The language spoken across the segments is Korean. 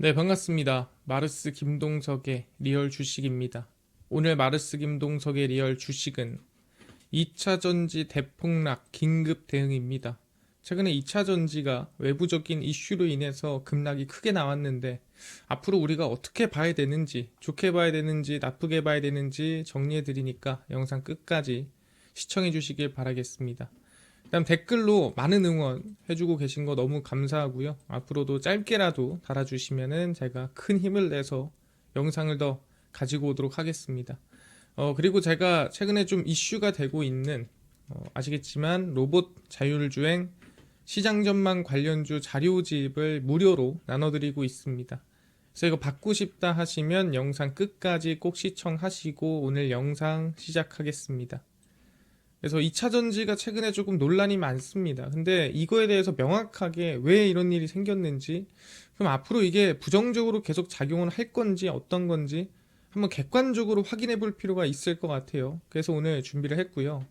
네, 반갑습니다. 마르스 김동석의 리얼 주식입니다. 오늘 마르스 김동석의 리얼 주식은 2차 전지 대폭락 긴급 대응입니다. 최근에 2차 전지가 외부적인 이슈로 인해서 급락이 크게 나왔는데 앞으로 우리가 어떻게 봐야 되는지, 좋게 봐야 되는지, 나쁘게 봐야 되는지 정리해 드리니까 영상 끝까지 시청해 주시길 바라겠습니다. 그다음 댓글로 많은 응원 해주고 계신 거 너무 감사하고요. 앞으로도 짧게라도 달아주시면은 제가 큰 힘을 내서 영상을 더 가지고 오도록 하겠습니다. 그리고 제가 최근에 좀 이슈가 되고 있는 아시겠지만 로봇 자율주행 시장 전망 관련주 자료집을 무료로 나눠드리고 있습니다. 그래서 이거 받고 싶다 하시면 영상 끝까지 꼭 시청하시고 오늘 영상 시작하겠습니다. 그래서 2차 전지가 최근에 조금 논란이 많습니다. 근데 이거에 대해서 명확하게 왜 이런 일이 생겼는지, 그럼 앞으로 이게 부정적으로 계속 작용을 할 건지 어떤 건지 한번 객관적으로 확인해 볼 필요가 있을 것 같아요. 그래서 오늘 준비를 했고요.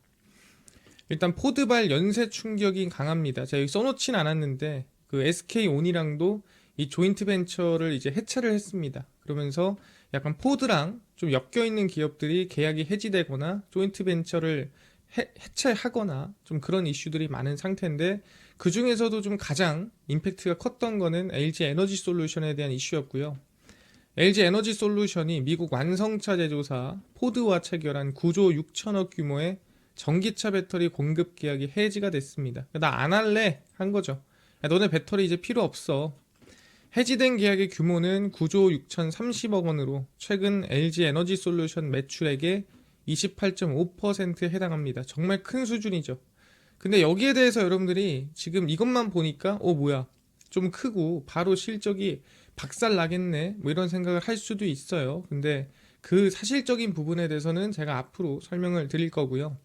일단 포드발 연쇄 충격이 강합니다. 제가 여기 써놓진 않았는데 그 SK온이랑도 이 조인트 벤처를 이제 해체를 했습니다. 그러면서 약간 포드랑 좀 엮여 있는 기업들이 계약이 해지되거나 조인트 벤처를 해체하거나 좀 그런 이슈들이 많은 상태인데 그 중에서도 좀 가장 임팩트가 컸던 거는 LG 에너지 솔루션에 대한 이슈였고요. LG 에너지 솔루션이 미국 완성차 제조사 포드와 체결한 9조 6천억 규모의 전기차 배터리 공급 계약이 해지가 됐습니다. 나 안 할래 한 거죠. 야, 너네 배터리 이제 필요 없어. 해지된 계약의 규모는 9조 6,030억 원으로 최근 LG 에너지 솔루션 매출액의 28.5%에 해당합니다. 정말 큰 수준이죠. 근데 여기에 대해서 여러분들이 지금 이것만 보니까 뭐야 좀 크고 바로 실적이 박살 나겠네 뭐 이런 생각을 할 수도 있어요. 근데 그 사실적인 부분에 대해서는 제가 앞으로 설명을 드릴 거고요.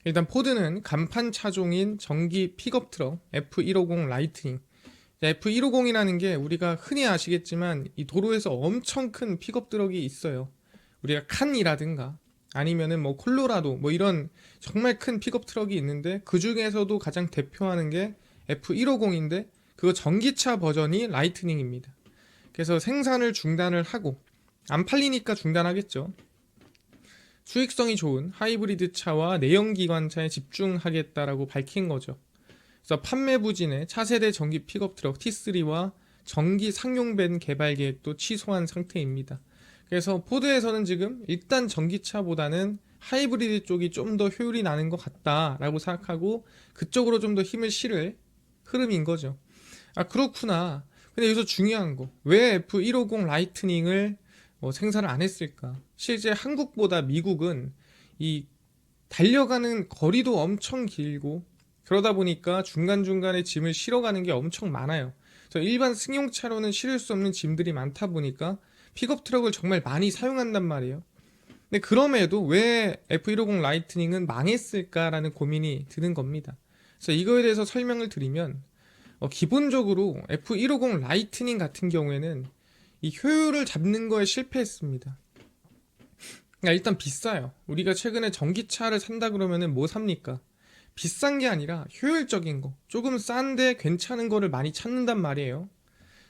일단 포드는 간판 차종인 전기 픽업 트럭 F150 라이트닝, F150이라는 게 우리가 흔히 아시겠지만 이 도로에서 엄청 큰 픽업 트럭이 있어요. 우리가 칸이라든가 아니면은 뭐 콜로라도 뭐 이런 정말 큰 픽업 트럭이 있는데 그 중에서도 가장 대표하는 게 F150인데 그거 전기차 버전이 라이트닝입니다. 그래서 생산을 중단을 하고 안 팔리니까 중단하겠죠. 수익성이 좋은 하이브리드 차와 내연기관차에 집중하겠다라고 밝힌 거죠. 그래서 판매 부진에 차세대 전기 픽업 트럭 T3와 전기 상용밴 개발 계획도 취소한 상태입니다. 그래서 포드에서는 지금 일단 전기차보다는 하이브리드 쪽이 좀 더 효율이 나는 것 같다라고 생각하고 그쪽으로 좀 더 힘을 실을 흐름인 거죠. 아, 그렇구나. 근데 여기서 중요한 거, 왜 F150 라이트닝을 생산을 안 했을까? 실제 한국보다 미국은 이 달려가는 거리도 엄청 길고 그러다 보니까 중간중간에 짐을 실어가는 게 엄청 많아요. 그래서 일반 승용차로는 실을 수 없는 짐들이 많다 보니까 픽업 트럭을 정말 많이 사용한단 말이에요. 근데 그럼에도 왜 F150 라이트닝은 망했을까라는 고민이 드는 겁니다. 그래서 이거에 대해서 설명을 드리면 기본적으로 F150 라이트닝 같은 경우에는 이 효율을 잡는 거에 실패했습니다. 그러니까 일단 비싸요. 우리가 최근에 전기차를 산다 그러면은 뭐 삽니까? 비싼 게 아니라 효율적인 거, 조금 싼데 괜찮은 거를 많이 찾는단 말이에요.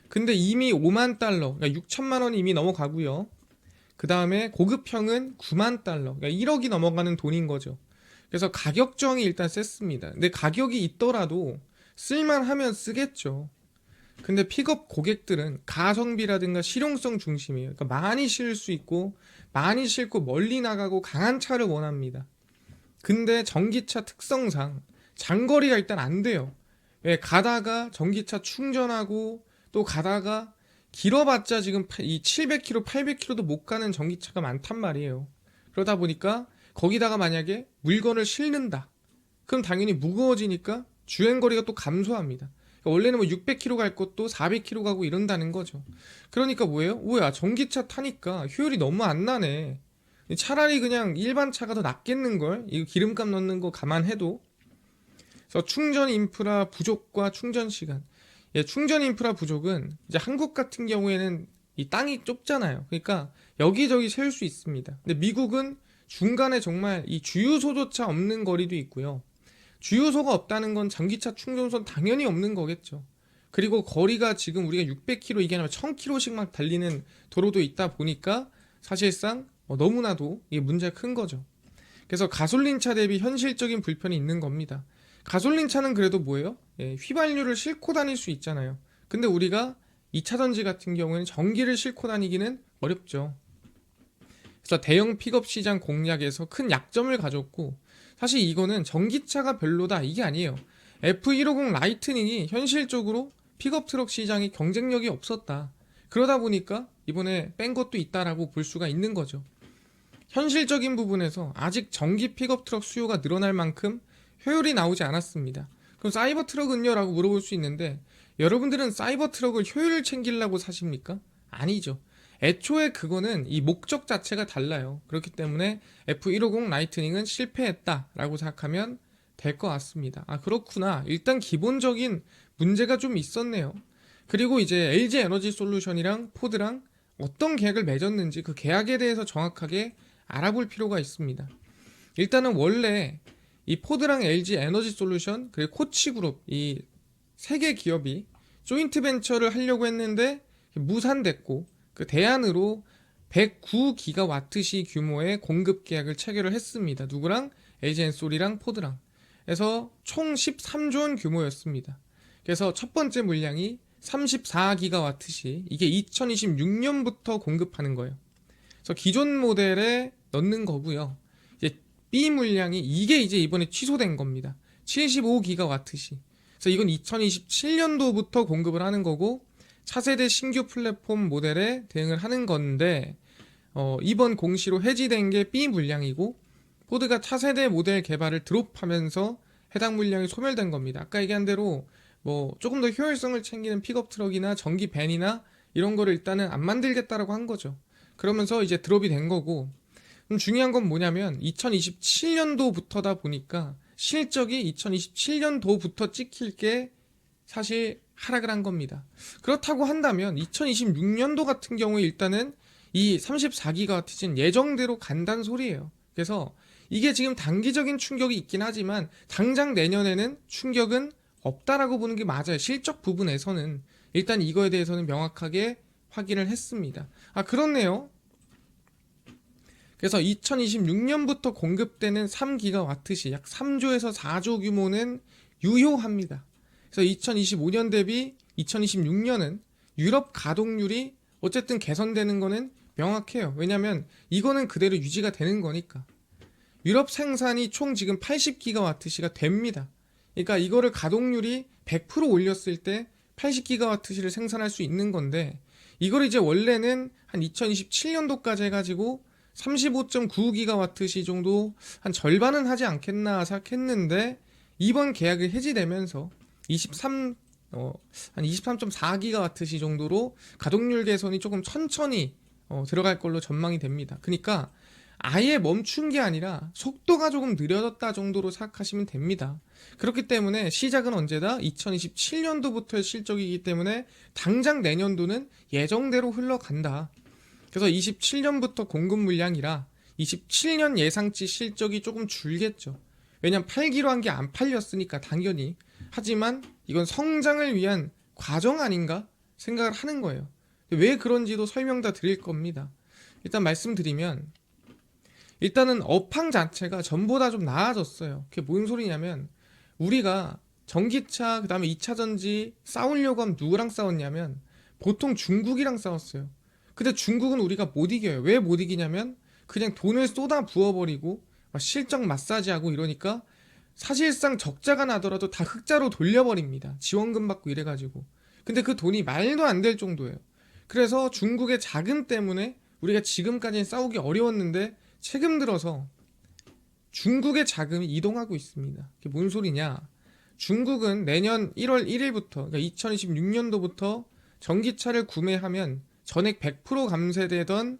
근데 이미 5만 달러, 그러니까 6천만 원이 이미 넘어가고요. 그 다음에 고급형은 9만 달러, 그러니까 1억이 넘어가는 돈인 거죠. 그래서 가격정이 일단 셌습니다. 근데 가격이 있더라도 쓸만하면 쓰겠죠. 근데 픽업 고객들은 가성비라든가 실용성 중심이에요. 그러니까 많이 실을 수 있고 많이 싣고 멀리 나가고 강한 차를 원합니다. 근데 전기차 특성상 장거리가 일단 안 돼요. 왜 가다가 전기차 충전하고 또 가다가 길어봤자 지금 이 700km, 800km도 못 가는 전기차가 많단 말이에요. 그러다 보니까 거기다가 만약에 물건을 싣는다. 그럼 당연히 무거워지니까 주행거리가 또 감소합니다. 그러니까 원래는 뭐 600km 갈 것도 400km 가고 이런다는 거죠. 그러니까 뭐예요? 뭐야, 전기차 타니까 효율이 너무 안 나네. 차라리 그냥 일반 차가 더 낫겠는걸? 이거 기름값 넣는 거 감안해도. 그래서 충전 인프라 부족과 충전 시간. 충전 인프라 부족은 이제 한국 같은 경우에는 이 땅이 좁잖아요. 그러니까 여기저기 세울 수 있습니다. 근데 미국은 중간에 정말 이 주유소조차 없는 거리도 있고요. 주유소가 없다는 건 전기차 충전소 당연히 없는 거겠죠. 그리고 거리가 지금 우리가 600km 이게 아니라 1000km씩 막 달리는 도로도 있다 보니까 사실상 너무나도 이게 문제가 큰 거죠. 그래서 가솔린 차 대비 현실적인 불편이 있는 겁니다. 가솔린 차는 그래도 뭐예요? 휘발유를 싣고 다닐 수 있잖아요. 근데 우리가 2차전지 같은 경우에는 전기를 싣고 다니기는 어렵죠. 그래서 대형 픽업 시장 공략에서 큰 약점을 가졌고, 사실 이거는 전기차가 별로다 이게 아니에요. F150 라이트닝이 현실적으로 픽업 트럭 시장에 경쟁력이 없었다. 그러다 보니까 이번에 뺀 것도 있다라고 볼 수가 있는 거죠. 현실적인 부분에서 아직 전기 픽업 트럭 수요가 늘어날 만큼 효율이 나오지 않았습니다. 그럼 사이버 트럭은요? 라고 물어볼 수 있는데, 여러분들은 사이버 트럭을 효율을 챙기려고 사십니까? 아니죠. 애초에 그거는 이 목적 자체가 달라요. 그렇기 때문에 F150 라이트닝은 실패했다라고 생각하면 될 것 같습니다. 아, 그렇구나. 일단 기본적인 문제가 좀 있었네요. 그리고 이제 LG 에너지 솔루션이랑 포드랑 어떤 계약을 맺었는지 그 계약에 대해서 정확하게 알아볼 필요가 있습니다. 일단은 원래 이 포드랑 LG 에너지 솔루션 그리고 코치그룹 이 세 개 기업이 조인트 벤처를 하려고 했는데 무산됐고, 그 대안으로 109기가와트시 규모의 공급 계약을 체결을 했습니다. 누구랑? LG 엔솔이랑 포드랑. 그래서 총 13조 원 규모였습니다. 그래서 첫 번째 물량이 34기가와트시, 이게 2026년부터 공급하는 거예요. 그래서 기존 모델에 넣는 거고요. 이제 B 물량이 이게 이제 이번에 취소된 겁니다. 75기가와트시. 그래서 이건 2027년도부터 공급을 하는 거고, 차세대 신규 플랫폼 모델에 대응을 하는 건데, 이번 공시로 해지된 게 B 물량이고, 포드가 차세대 모델 개발을 드롭하면서 해당 물량이 소멸된 겁니다. 아까 얘기한 대로 뭐 조금 더 효율성을 챙기는 픽업 트럭이나 전기 밴이나 이런 거를 일단은 안 만들겠다라고 한 거죠. 그러면서 이제 드롭이 된 거고, 중요한 건 뭐냐면 2027년도부터다 보니까 실적이 2027년도부터 찍힐 게 사실 하락을 한 겁니다. 그렇다고 한다면 2026년도 같은 경우에 일단은 이 34기가와트는 예정대로 간다는 소리예요. 그래서 이게 지금 단기적인 충격이 있긴 하지만 당장 내년에는 충격은 없다라고 보는 게 맞아요. 실적 부분에서는 일단 이거에 대해서는 명확하게 확인을 했습니다. 아, 그렇네요. 그래서 2026년부터 공급되는 3기가와트시 약 3조에서 4조 규모는 유효합니다. 그래서 2025년 대비 2026년은 유럽 가동률이 어쨌든 개선되는 거는 명확해요. 왜냐면 이거는 그대로 유지가 되는 거니까. 유럽 생산이 총 지금 80기가와트시가 됩니다. 그러니까 이거를 가동률이 100% 올렸을 때 80기가와트시를 생산할 수 있는 건데, 이걸 이제 원래는 한 2027년도까지 해가지고 35.9기가와트시 정도 한 절반은 하지 않겠나 생각했는데, 이번 계약이 해지되면서 한 23.4기가와트시 정도로 가동률 개선이 조금 천천히 들어갈 걸로 전망이 됩니다. 그러니까 아예 멈춘 게 아니라 속도가 조금 느려졌다 정도로 생각하시면 됩니다. 그렇기 때문에 시작은 언제다? 2027년도부터의 실적이기 때문에 당장 내년도는 예정대로 흘러간다. 그래서 27년부터 공급 물량이라 27년 예상치 실적이 조금 줄겠죠. 왜냐면 팔기로 한 게 안 팔렸으니까 당연히. 하지만 이건 성장을 위한 과정 아닌가 생각을 하는 거예요. 왜 그런지도 설명 다 드릴 겁니다. 일단 말씀드리면, 일단은 업황 자체가 전보다 좀 나아졌어요. 그게 뭔 소리냐면, 우리가 전기차 그 다음에 2차전지 싸우려고 하면 누구랑 싸웠냐면 보통 중국이랑 싸웠어요. 근데 중국은 우리가 못 이겨요. 왜 못 이기냐면 그냥 돈을 쏟아 부어버리고 막 실적 마사지하고 이러니까 사실상 적자가 나더라도 다 흑자로 돌려버립니다. 지원금 받고 이래가지고. 근데 그 돈이 말도 안 될 정도예요. 그래서 중국의 자금 때문에 우리가 지금까지는 싸우기 어려웠는데 최근 들어서 중국의 자금이 이동하고 있습니다. 그게 뭔 소리냐? 중국은 내년 1월 1일부터, 그러니까 2026년도부터 전기차를 구매하면 전액 100% 감세되던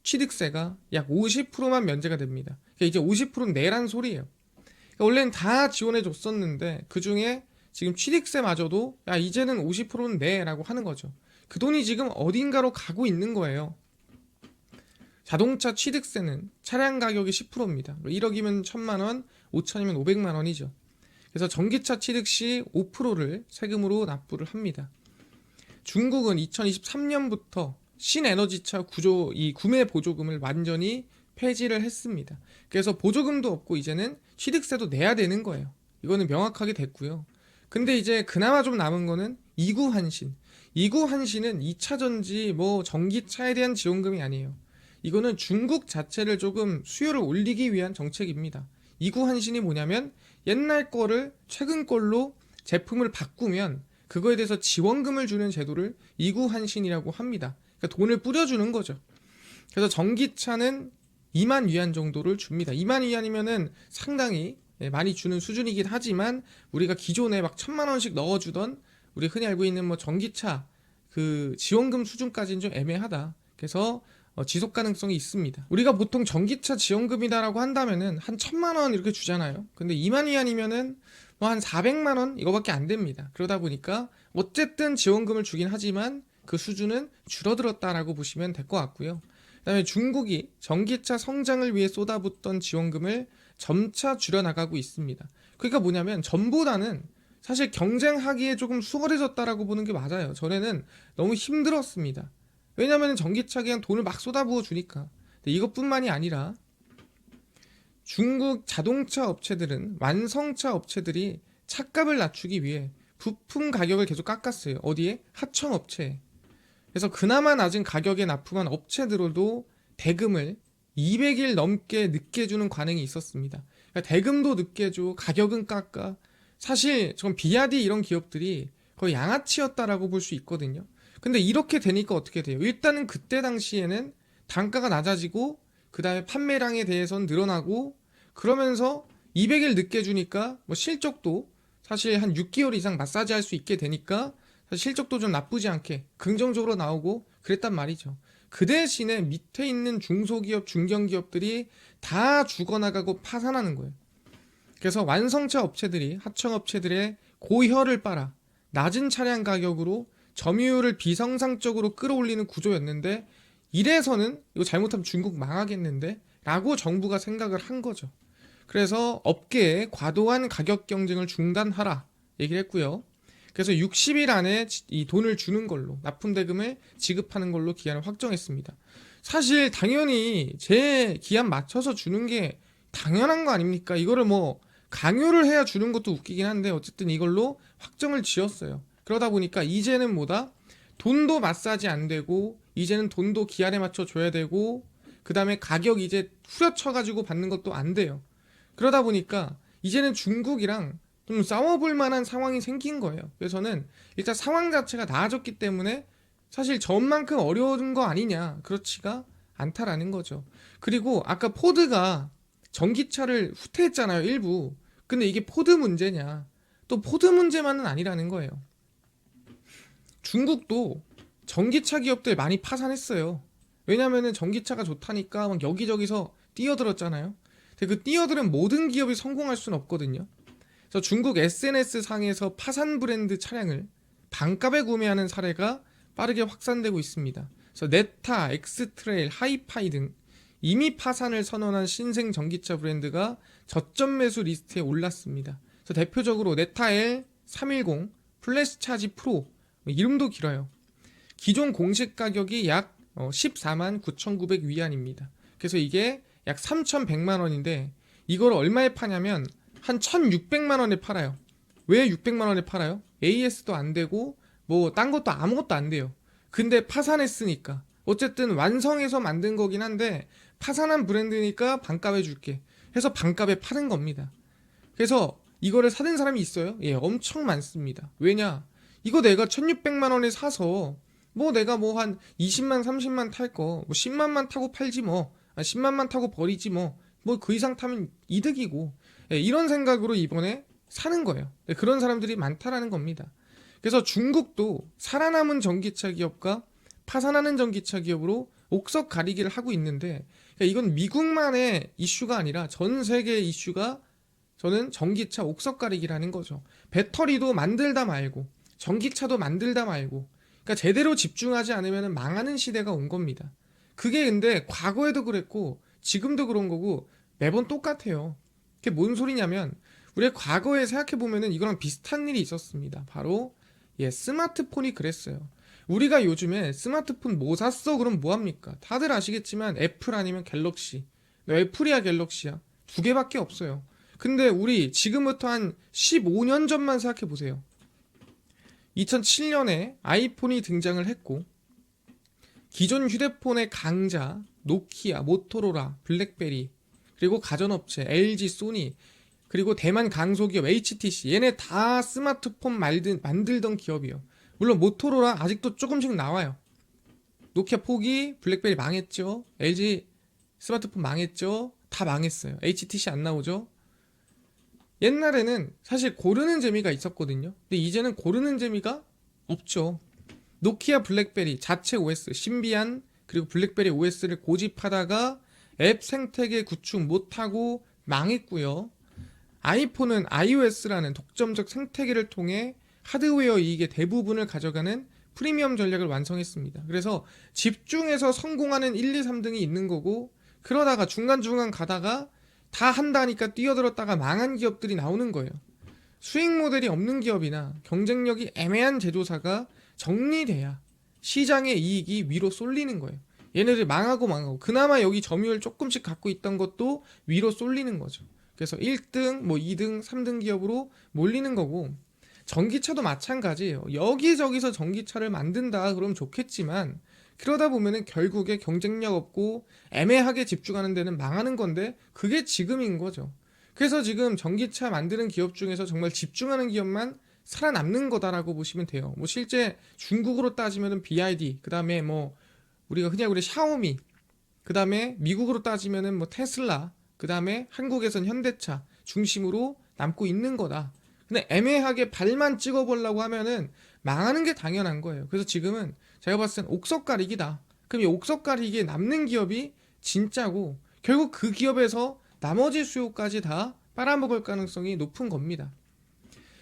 취득세가 약 50%만 면제가 됩니다. 그러니까 이제 50%는 내란 소리예요. 그러니까 원래는 다 지원해 줬었는데 그 중에 지금 취득세마저도 야 이제는 50%는 내라고 하는 거죠. 그 돈이 지금 어딘가로 가고 있는 거예요. 자동차 취득세는 차량 가격이 10%입니다. 1억이면 1000만 원, 5천이면 500만 원이죠. 그래서 전기차 취득 시 5%를 세금으로 납부를 합니다. 중국은 2023년부터 신에너지차 이 구매 보조금을 완전히 폐지를 했습니다. 그래서 보조금도 없고 이제는 취득세도 내야 되는 거예요. 이거는 명확하게 됐고요. 근데 이제 그나마 좀 남은 거는 이구환신. 이구환신은 2차 전지 전기차에 대한 지원금이 아니에요. 이거는 중국 자체를 조금 수요를 올리기 위한 정책입니다. 이구환신이 뭐냐면 옛날 거를 최근 걸로 제품을 바꾸면 그거에 대해서 지원금을 주는 제도를 이구환신이라고 합니다. 그러니까 돈을 뿌려주는 거죠. 그래서 전기차는 2만 위안 정도를 줍니다. 2만 위안이면은 상당히 많이 주는 수준이긴 하지만 우리가 기존에 막 1,000만 원씩 넣어주던 우리 흔히 알고 있는 전기차 그 지원금 수준까지는 좀 애매하다. 그래서 지속 가능성이 있습니다. 우리가 보통 전기차 지원금이다라고 한다면은 한 1,000만 원 이렇게 주잖아요. 근데 2만 위안이면은 한 400만 원 이거밖에 안 됩니다. 그러다 보니까 어쨌든 지원금을 주긴 하지만 그 수준은 줄어들었다라고 보시면 될 것 같고요. 그다음에 중국이 전기차 성장을 위해 쏟아붓던 지원금을 점차 줄여나가고 있습니다. 그러니까 뭐냐면 전보다는 사실 경쟁하기에 조금 수월해졌다라고 보는 게 맞아요. 전에는 너무 힘들었습니다. 왜냐면 전기차 그냥 돈을 막 쏟아부어 주니까. 이것뿐만이 아니라 중국 자동차 업체들은 완성차 업체들이 차값을 낮추기 위해 부품 가격을 계속 깎았어요. 어디에? 하청업체에. 그래서 그나마 낮은 가격에 납품한 업체들도 대금을 200일 넘게 늦게 주는 관행이 있었습니다. 그러니까 대금도 늦게 줘, 가격은 깎아. 사실 전 비아디 이런 기업들이 거의 양아치였다라고 볼 수 있거든요. 근데 이렇게 되니까 어떻게 돼요? 일단은 그때 당시에는 단가가 낮아지고 그 다음에 판매량에 대해서는 늘어나고 그러면서 200일 늦게 주니까 실적도 사실 한 6개월 이상 마사지 할 수 있게 되니까 실적도 좀 나쁘지 않게 긍정적으로 나오고 그랬단 말이죠. 그 대신에 밑에 있는 중소기업, 중견기업들이 다 죽어나가고 파산하는 거예요. 그래서 완성차 업체들이 하청업체들의 고혈을 빨아 낮은 차량 가격으로 점유율을 비정상적으로 끌어올리는 구조였는데 이래서는 이거 잘못하면 중국 망하겠는데 라고 정부가 생각을 한 거죠. 그래서 업계에 과도한 가격 경쟁을 중단하라 얘기를 했고요. 그래서 60일 안에 이 돈을 주는 걸로 납품대금을 지급하는 걸로 기한을 확정했습니다. 사실 당연히 제 기한 맞춰서 주는 게 당연한 거 아닙니까? 이거를 강요를 해야 주는 것도 웃기긴 한데 어쨌든 이걸로 확정을 지었어요. 그러다 보니까 이제는 돈도 마사지 안 되고 이제는 돈도 기한에 맞춰 줘야 되고 그 다음에 가격 이제 후려쳐가지고 받는 것도 안 돼요. 그러다 보니까 이제는 중국이랑 좀 싸워볼 만한 상황이 생긴 거예요. 그래서 저는 일단 상황 자체가 나아졌기 때문에 사실 전만큼 어려운 거 아니냐 그렇지가 않다라는 거죠. 그리고 아까 포드가 전기차를 후퇴했잖아요, 일부. 근데 이게 포드 문제냐? 또 포드 문제만은 아니라는 거예요. 중국도 전기차 기업들 많이 파산했어요. 왜냐면은 전기차가 좋다니까 막 여기저기서 뛰어들었잖아요. 근데 그 뛰어들은 모든 기업이 성공할 수는 없거든요. 그래서 중국 SNS 상에서 파산 브랜드 차량을 반값에 구매하는 사례가 빠르게 확산되고 있습니다. 그래서 네타, 엑스트레일, 하이파이 등 이미 파산을 선언한 신생 전기차 브랜드가 저점 매수 리스트에 올랐습니다. 그래서 대표적으로 네타엘 310, 플래시차지 프로, 이름도 길어요. 기존 공식 가격이 약 14만 9,900 위안입니다. 그래서 이게 약 3,100만 원인데 이걸 얼마에 파냐면 한 1,600만 원에 팔아요. 왜 600만 원에 팔아요? AS도 안 되고 딴 것도 아무것도 안 돼요. 근데 파산했으니까 어쨌든 완성해서 만든 거긴 한데 파산한 브랜드니까 반값에 줄게 해서 반값에 파는 겁니다. 그래서 이거를 사는 사람이 있어요? 예, 엄청 많습니다. 왜냐? 이거 내가 1,600만 원에 사서 내가 한 20만 30만 탈 거 10만만 타고 팔지 10만만 타고 버리지 그 이상 타면 이득이고 예, 이런 생각으로 이번에 사는 거예요. 예, 그런 사람들이 많다라는 겁니다. 그래서 중국도 살아남은 전기차 기업과 파산하는 전기차 기업으로 옥석 가리기를 하고 있는데 그러니까 이건 미국만의 이슈가 아니라 전 세계의 이슈가 저는 전기차 옥석 가리기라는 거죠. 배터리도 만들다 말고 전기차도 만들다 말고 그러니까 제대로 집중하지 않으면 망하는 시대가 온 겁니다. 그게 근데 과거에도 그랬고 지금도 그런 거고 매번 똑같아요. 그게 뭔 소리냐면 우리가 과거에 생각해보면은 이거랑 비슷한 일이 있었습니다. 바로 스마트폰이 그랬어요. 우리가 요즘에 스마트폰 뭐 샀어? 그럼 뭐합니까? 다들 아시겠지만 애플 아니면 갤럭시. 너 애플이야 갤럭시야? 두 개밖에 없어요. 근데 우리 지금부터 한 15년 전만 생각해보세요. 2007년에 아이폰이 등장을 했고 기존 휴대폰의 강자 노키아, 모토로라, 블랙베리 그리고 가전업체 LG, 소니 그리고 대만 강소기업 HTC 얘네 다 스마트폰 만들던 기업이에요. 물론 모토로라 아직도 조금씩 나와요. 노키아 포기, 블랙베리 망했죠. LG 스마트폰 망했죠. 다 망했어요. HTC 안 나오죠. 옛날에는 사실 고르는 재미가 있었거든요. 근데 이제는 고르는 재미가 없죠. 노키아 블랙베리 자체 OS 신비한 그리고 블랙베리 OS를 고집하다가 앱 생태계 구축 못하고 망했고요. 아이폰은 iOS라는 독점적 생태계를 통해 하드웨어 이익의 대부분을 가져가는 프리미엄 전략을 완성했습니다. 그래서 집중해서 성공하는 1, 2, 3등이 있는 거고 그러다가 중간중간 가다가 다 한다니까 뛰어들었다가 망한 기업들이 나오는 거예요. 수익 모델이 없는 기업이나 경쟁력이 애매한 제조사가 정리돼야 시장의 이익이 위로 쏠리는 거예요. 얘네들 망하고 그나마 여기 점유율 조금씩 갖고 있던 것도 위로 쏠리는 거죠. 그래서 1등, 2등, 3등 기업으로 몰리는 거고 전기차도 마찬가지예요. 여기저기서 전기차를 만든다 그러면 좋겠지만 그러다 보면은 결국에 경쟁력 없고 애매하게 집중하는 데는 망하는 건데 그게 지금인 거죠. 그래서 지금 전기차 만드는 기업 중에서 정말 집중하는 기업만 살아남는 거다라고 보시면 돼요. 뭐 실제 중국으로 따지면은 BYD, 그다음에 뭐 우리가 흔히 샤오미, 그다음에 미국으로 따지면은 뭐 테슬라, 그다음에 한국에선 현대차 중심으로 남고 있는 거다. 근데 애매하게 발만 찍어보려고 하면은 망하는 게 당연한 거예요. 그래서 지금은 제가 봤을 땐 옥석 가리기다. 그럼 이 옥석 가리기에 남는 기업이 진짜고 결국 그 기업에서 나머지 수요까지 다 빨아먹을 가능성이 높은 겁니다.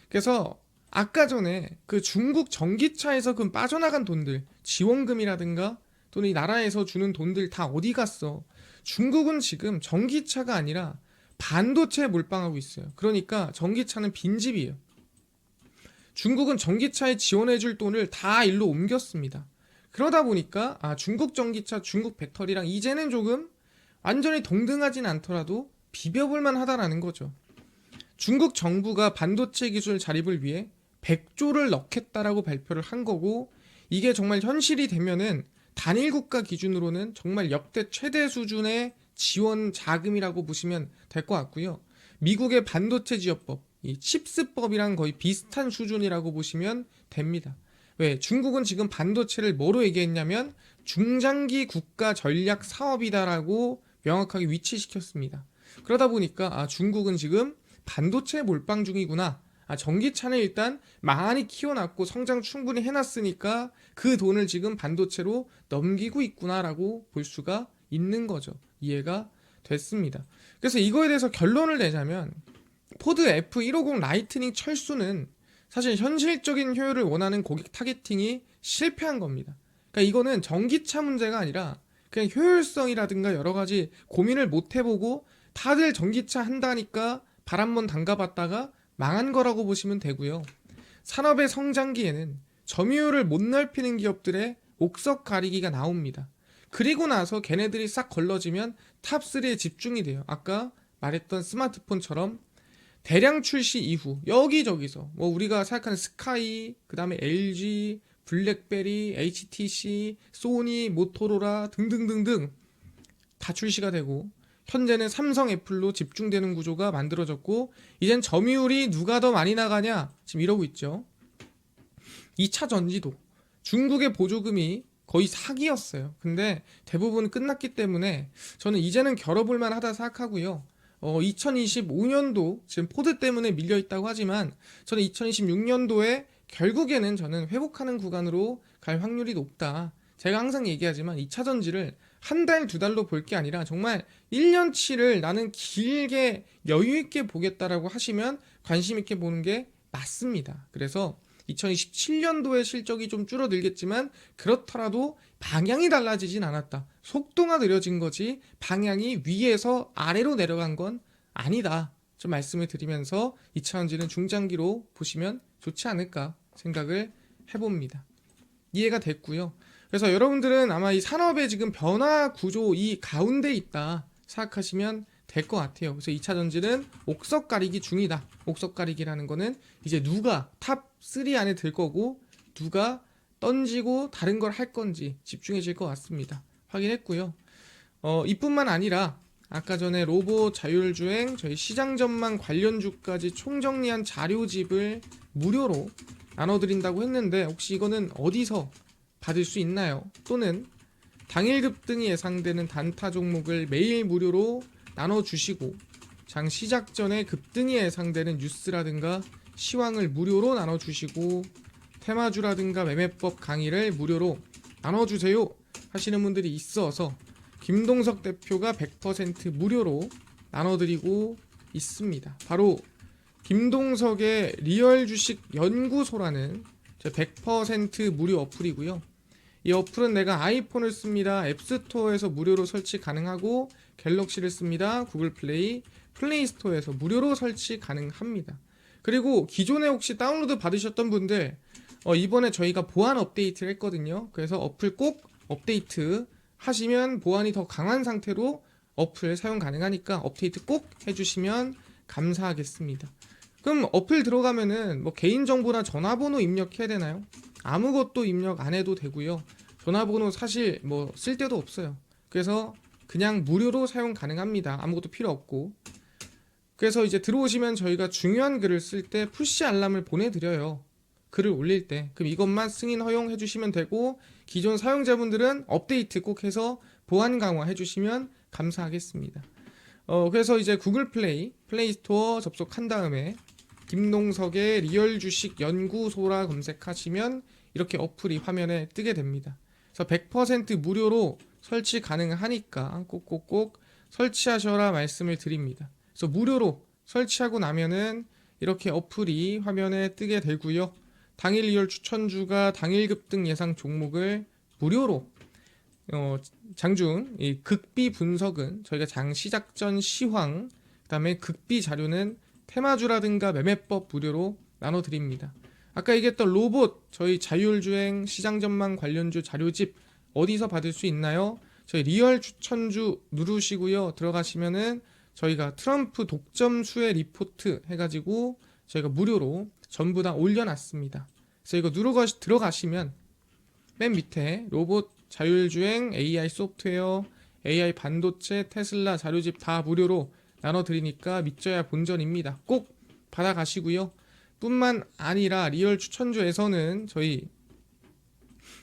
그래서 아까 전에 그 중국 전기차에서 그 빠져나간 돈들, 지원금이라든가 또는 이 나라에서 주는 돈들 다 어디 갔어? 중국은 지금 전기차가 아니라 반도체에 몰빵하고 있어요. 그러니까 전기차는 빈집이에요. 중국은 전기차에 지원해줄 돈을 다 일로 옮겼습니다. 그러다 보니까 중국 전기차, 중국 배터리랑 이제는 조금 완전히 동등하진 않더라도 비벼볼만 하다라는 거죠. 중국 정부가 반도체 기술 자립을 위해 100조를 넣겠다라고 발표를 한 거고 이게 정말 현실이 되면은 단일 국가 기준으로는 정말 역대 최대 수준의 지원 자금이라고 보시면 될 것 같고요. 미국의 반도체 지원법, 이 칩스법이랑 거의 비슷한 수준이라고 보시면 됩니다. 왜? 중국은 지금 반도체를 뭐로 얘기했냐면 중장기 국가 전략 사업이다라고 명확하게 위치시켰습니다. 그러다 보니까 중국은 지금 반도체 몰빵 중이구나. 전기차는 일단 많이 키워놨고 성장 충분히 해놨으니까 그 돈을 지금 반도체로 넘기고 있구나라고 볼 수가 있는 거죠. 이해가 됐습니다. 그래서 이거에 대해서 결론을 내자면 포드 F150 라이트닝 철수는 사실 현실적인 효율을 원하는 고객 타겟팅이 실패한 겁니다. 그러니까 이거는 전기차 문제가 아니라 그냥 효율성이라든가 여러 가지 고민을 못 해보고 다들 전기차 한다니까 발 한번 담가봤다가 망한 거라고 보시면 되고요. 산업의 성장기에는 점유율을 못 넓히는 기업들의 옥석 가리기가 나옵니다. 그리고 나서 걔네들이 싹 걸러지면 탑3에 집중이 돼요. 아까 말했던 스마트폰처럼 대량 출시 이후 여기저기서 뭐 우리가 생각하는 스카이, 그 다음에 LG, 블랙베리, HTC, 소니, 모토로라 등등등등 다 출시가 되고 현재는 삼성, 애플로 집중되는 구조가 만들어졌고 이젠 점유율이 누가 더 많이 나가냐 지금 이러고 있죠. 2차 전지도 중국의 보조금이 거의 사기였어요. 근데 대부분 끝났기 때문에 저는 이제는 겨뤄볼만 하다 생각하고요. 2025년도 지금 포드 때문에 밀려있다고 하지만 저는 2026년도에 결국에는 저는 회복하는 구간으로 갈 확률이 높다. 제가 항상 얘기하지만 2차 전지를 한 달, 두 달로 볼 게 아니라 정말 1년치를 나는 길게 여유있게 보겠다라고 하시면 관심있게 보는 게 맞습니다. 그래서 2027년도에 실적이 좀 줄어들겠지만 그렇더라도 방향이 달라지진 않았다. 속도가 느려진 거지 방향이 위에서 아래로 내려간 건 아니다. 좀 말씀을 드리면서 2차전지는 중장기로 보시면 좋지 않을까 생각을 해봅니다. 이해가 됐고요. 그래서 여러분들은 아마 이 산업의 지금 변화 구조 이 가운데 있다 생각하시면 될 것 같아요. 그래서 2차 전지는 옥석 가리기 중이다. 옥석 가리기라는 거는 이제 누가 탑 3 안에 들 거고 누가 던지고 다른 걸 할 건지 집중해질 것 같습니다. 확인했고요. 이뿐만 아니라 아까 전에 로봇 자율주행 저희 시장 전망 관련주까지 총정리한 자료집을 무료로 나눠드린다고 했는데 혹시 이거는 어디서 받을 수 있나요? 또는 당일 급등이 예상되는 단타 종목을 매일 무료로 나눠주시고 장 시작 전에 급등이 예상되는 뉴스라든가 시황을 무료로 나눠주시고 테마주라든가 매매법 강의를 무료로 나눠주세요 하시는 분들이 있어서 김동석 대표가 100% 무료로 나눠드리고 있습니다. 바로 김동석의 리얼 주식 연구소라는 100% 무료 어플이고요. 이 어플은 내가 아이폰을 씁니다. 앱스토어에서 무료로 설치 가능하고 갤럭시를 씁니다. 구글 플레이, 플레이스토어에서 무료로 설치 가능합니다. 그리고 기존에 혹시 다운로드 받으셨던 분들 이번에 저희가 보안 업데이트를 했거든요. 그래서 어플 꼭 업데이트 하시면 보안이 더 강한 상태로 어플 사용 가능하니까 업데이트 꼭 해주시면 감사하겠습니다. 그럼 어플 들어가면은 뭐 개인정보나 전화번호 입력해야 되나요? 아무것도 입력 안 해도 되고요. 전화번호 사실 뭐 쓸 데도 없어요. 그래서 그냥 무료로 사용 가능합니다. 아무것도 필요 없고. 그래서 이제 들어오시면 저희가 중요한 글을 쓸 때 푸시 알람을 보내드려요. 글을 올릴 때. 그럼 이것만 승인 허용해 주시면 되고 기존 사용자분들은 업데이트 꼭 해서 보안 강화해 주시면 감사하겠습니다. 그래서 이제 구글 플레이, 플레이스토어 접속한 다음에 김동석의 리얼 주식 연구소라 검색하시면 이렇게 어플이 화면에 뜨게 됩니다. 그래서 100% 무료로 설치 가능하니까 꼭꼭꼭 설치하셔라 말씀을 드립니다. 그래서 무료로 설치하고 나면은 이렇게 어플이 화면에 뜨게 되고요. 당일 리얼 추천주가 당일 급등 예상 종목을 무료로 장중 이 극비 분석은 저희가 장 시작 전 시황 그다음에 극비 자료는 테마주라든가 매매법 무료로 나눠드립니다. 아까 얘기했던 로봇 저희 자율주행 시장 전망 관련주 자료집 어디서 받을 수 있나요? 저희 리얼 추천주 누르시고요. 들어가시면은 저희가 트럼프 독점 수혜 리포트 해가지고 저희가 무료로 전부 다 올려놨습니다. 그래서 이거 누르고 들어가시면 맨 밑에 로봇 자율주행, AI 소프트웨어, AI 반도체, 테슬라 자료집 다 무료로 나눠드리니까 믿져야 본전입니다. 꼭 받아가시고요. 뿐만 아니라 리얼 추천주에서는 저희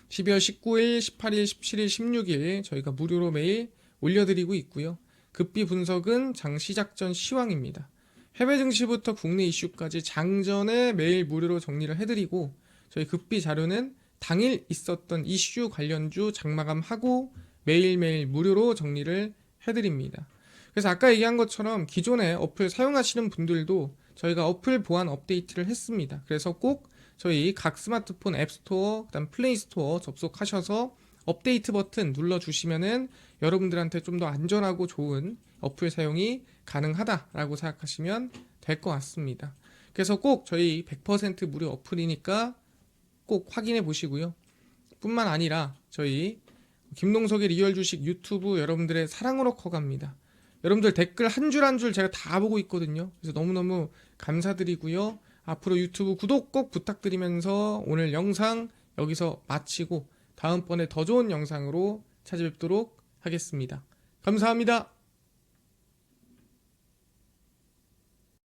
12월 19일, 18일, 17일, 16일 저희가 무료로 매일 올려드리고 있고요. 급비 분석은 장 시작 전 시황입니다. 해외 증시부터 국내 이슈까지 장전에 매일 무료로 정리를 해드리고 저희 급비 자료는 당일 있었던 이슈 관련주 장마감하고 매일매일 무료로 정리를 해드립니다. 그래서 아까 얘기한 것처럼 기존에 어플 사용하시는 분들도 저희가 어플 보안 업데이트를 했습니다. 그래서 꼭 저희 각 스마트폰 앱스토어, 그다음 플레이스토어 접속하셔서 업데이트 버튼 눌러주시면은 여러분들한테 좀 더 안전하고 좋은 어플 사용이 가능하다라고 생각하시면 될 것 같습니다. 그래서 꼭 저희 100% 무료 어플이니까 꼭 확인해 보시고요. 뿐만 아니라 저희 김동석의 리얼 주식 유튜브 여러분들의 사랑으로 커갑니다. 여러분들 댓글 한 줄 한 줄 제가 다 보고 있거든요. 그래서 너무너무 감사드리고요. 앞으로 유튜브 구독 꼭 부탁드리면서 오늘 영상 여기서 마치고 다음번에 더 좋은 영상으로 찾아뵙도록 하겠습니다. 감사합니다.